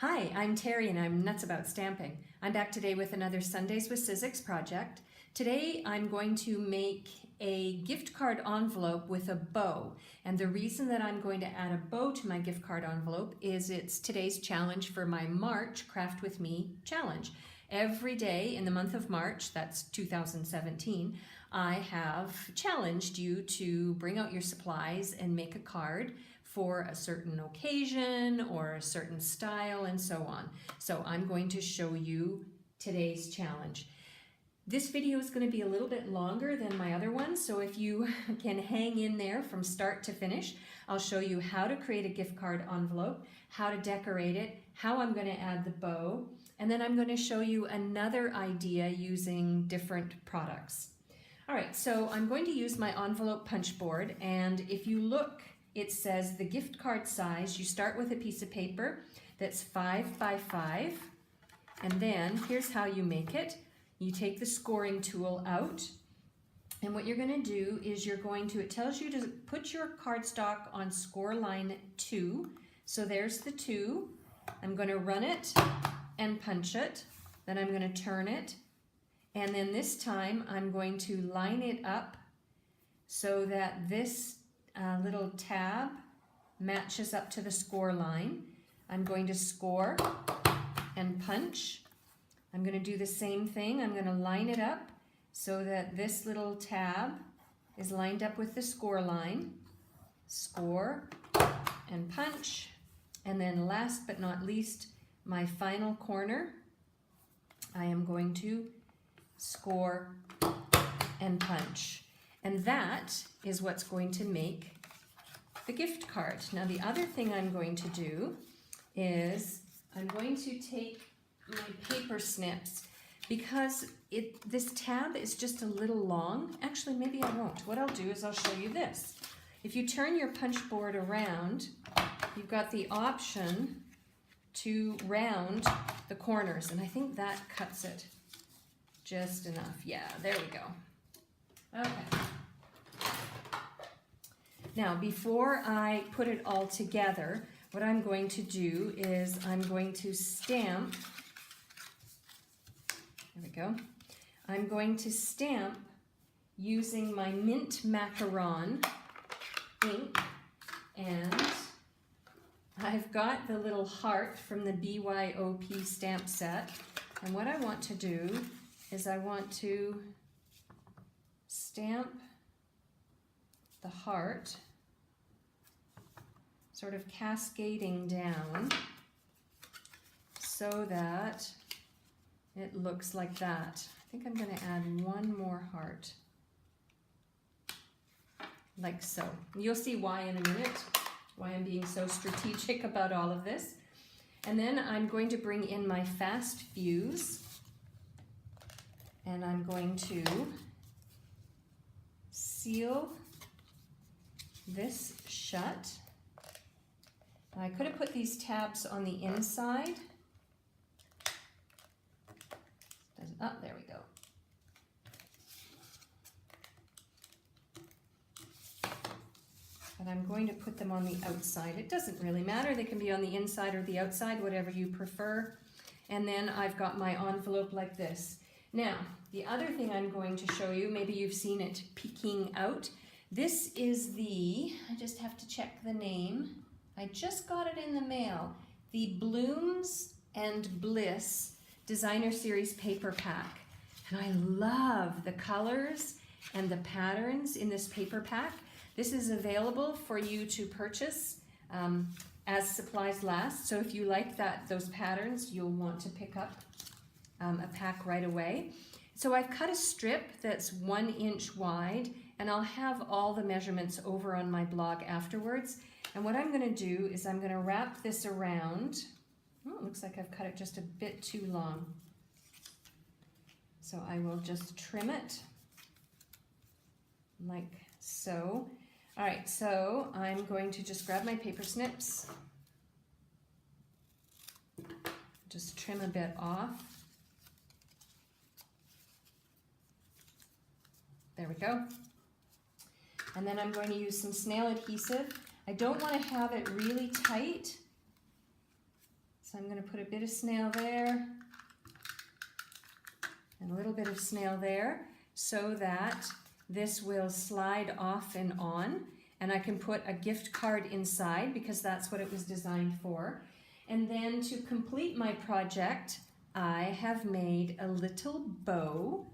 Hi, I'm Terry and I'm nuts about stamping. I'm back today with another Sundays with Sizzix project. Today I'm going to make a gift card envelope with a bow. And the reason that I'm going to add a bow to my gift card envelope is it's today's challenge for my March Craft With Me challenge. Every day in the month of March, that's 2017, I have challenged you to bring out your supplies and make a card for a certain occasion or a certain style and so on. So I'm going to show you today's challenge. This video is going to be a little bit longer than my other ones, so if you can hang in there from start to finish, I'll show you how to create a gift card envelope, how to decorate it, how I'm going to add the bow, and then I'm going to show you another idea using different products. All right, so I'm going to use my envelope punch board, and if you look, it says the gift card size. You start with a piece of paper that's 5 by 5, and then here's how you make it. You take the scoring tool out, and what you're going to do is it tells you to put your cardstock on score line 2. So there's the 2. I'm going to run it and punch it. Then I'm going to turn it, and then this time I'm going to line it up so that this little tab matches up to the score line. I'm going to score and punch. I'm going to do the same thing. I'm going to line it up so that this little tab is lined up with the score line. Score and punch. And then last but not least, my final corner, I am going to score and punch. And that is what's going to make the gift card. Now the other thing I'm going to do is I'm going to take my paper snips because this tab is just a little long. Actually, maybe I won't. What I'll do is I'll show you this. If you turn your punch board around, you've got the option to round the corners, and I think that cuts it just enough. Yeah, there we go. Okay. Now, before I put it all together, what I'm going to do is I'm going to stamp. There we go. I'm going to stamp using my mint macaron ink, and I've got the little heart from the BYOP stamp set. And what I want to do is I want to stamp the heart sort of cascading down so that it looks like that. I think I'm going to add one more heart, like so. You'll see why in a minute, why I'm being so strategic about all of this. And then I'm going to bring in my fast fuse, and I'm going to seal this shut. I could have put these tabs on the inside. Oh, there we go. But I'm going to put them on the outside. It doesn't really matter. They can be on the inside or the outside, whatever you prefer. And then I've got my envelope like this. Now, the other thing I'm going to show you, maybe you've seen it peeking out. This is I just have to check the name. I just got it in the mail. The Blooms and Bliss Designer Series paper pack. And I love the colors and the patterns in this paper pack. This is available for you to purchase as supplies last. So if you like those patterns, you'll want to pick up a pack right away. So I've cut a strip that's 1 inch wide, and I'll have all the measurements over on my blog afterwards. And what I'm going to do is I'm going to wrap this around. Oh, it looks like I've cut it just a bit too long. So I will just trim it like so. All right, so I'm going to just grab my paper snips, just trim a bit off. There we go. And then I'm going to use some snail adhesive. I don't want to have it really tight, So I'm going to put a bit of snail there and a little bit of snail there so that this will slide off and on, and I can put a gift card inside because that's what it was designed for. And then to complete my project, I have made a little bow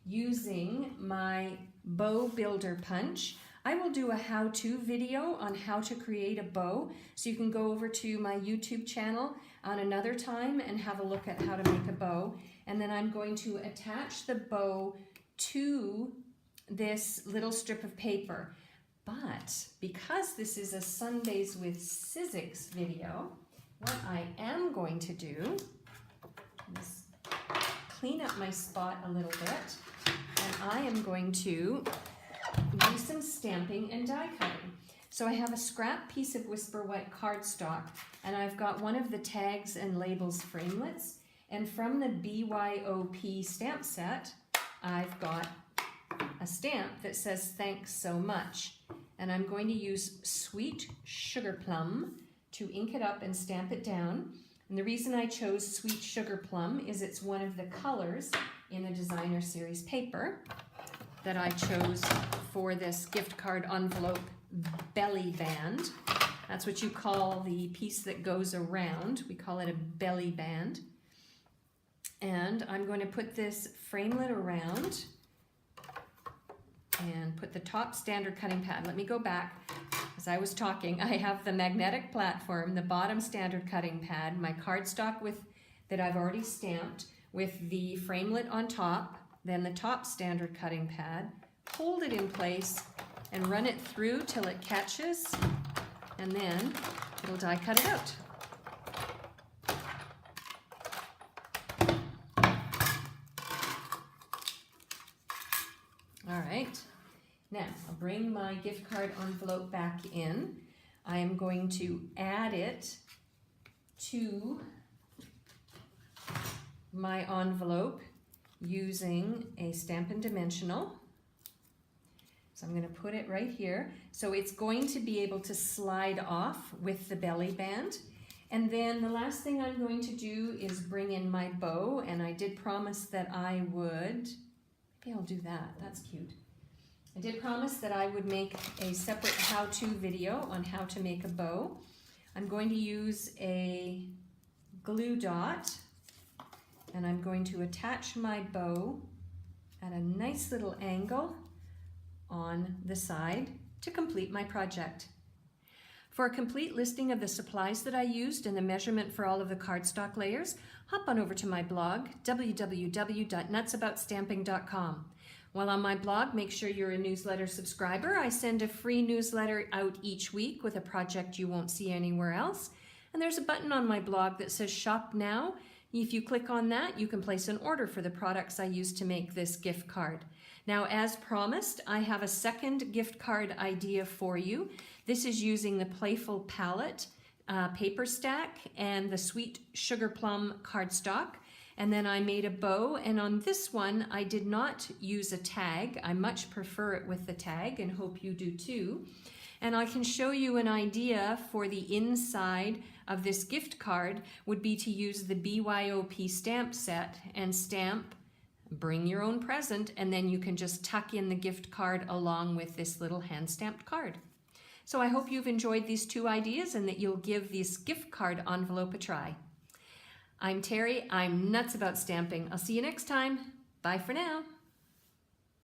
using my bow builder punch. I will do a how-to video on how to create a bow, so you can go over to my YouTube channel on another time and have a look at how to make a bow. And then I'm going to attach the bow to this little strip of paper. But because this is a Sundays with Sizzix video, what I am going to do is clean up my spot a little bit, and I am going to do some stamping and die cutting. So I have a scrap piece of Whisper White cardstock, and I've got one of the tags and labels framelits, and from the BYOP stamp set, I've got a stamp that says thanks so much, and I'm going to use Sweet Sugar Plum to ink it up and stamp it down. And the reason I chose Sweet Sugar Plum is it's one of the colors in the designer series paper that I chose for this gift card envelope belly band. That's what you call the piece that goes around. We call it a belly band. And I'm going to put this framelit around and put the top standard cutting pad. Let me go back. As I was talking, I have the magnetic platform, the bottom standard cutting pad, my cardstock that I've already stamped with the framelit on top, then the top standard cutting pad, hold it in place and run it through till it catches, and then it'll die cut it out. All right, now I'll bring my gift card envelope back in. I am going to add it to my envelope using a Stampin' Dimensional. So I'm going to put it right here. So it's going to be able to slide off with the belly band. And then the last thing I'm going to do is bring in my bow, and I did promise that I would, maybe I'll do that, that's cute. I did promise that I would make a separate how-to video on how to make a bow. I'm going to use a glue dot, and I'm going to attach my bow at a nice little angle on the side to complete my project. For a complete listing of the supplies that I used and the measurement for all of the cardstock layers, hop on over to my blog, www.nutsaboutstamping.com. While on my blog, make sure you're a newsletter subscriber. I send a free newsletter out each week with a project you won't see anywhere else. And there's a button on my blog that says Shop Now. If you click on that, you can place an order for the products I used to make this gift card. Now, as promised, I have a second gift card idea for you. This is using the Playful Palette paper stack and the Sweet Sugar Plum cardstock. And then I made a bow, and on this one, I did not use a tag. I much prefer it with the tag and hope you do too. And I can show you an idea for the inside of this gift card would be to use the BYOP stamp set and stamp, bring your own present, and then you can just tuck in the gift card along with this little hand-stamped card. So I hope you've enjoyed these two ideas and that you'll give this gift card envelope a try. I'm Terry. I'm nuts about stamping. I'll see you next time. Bye for now.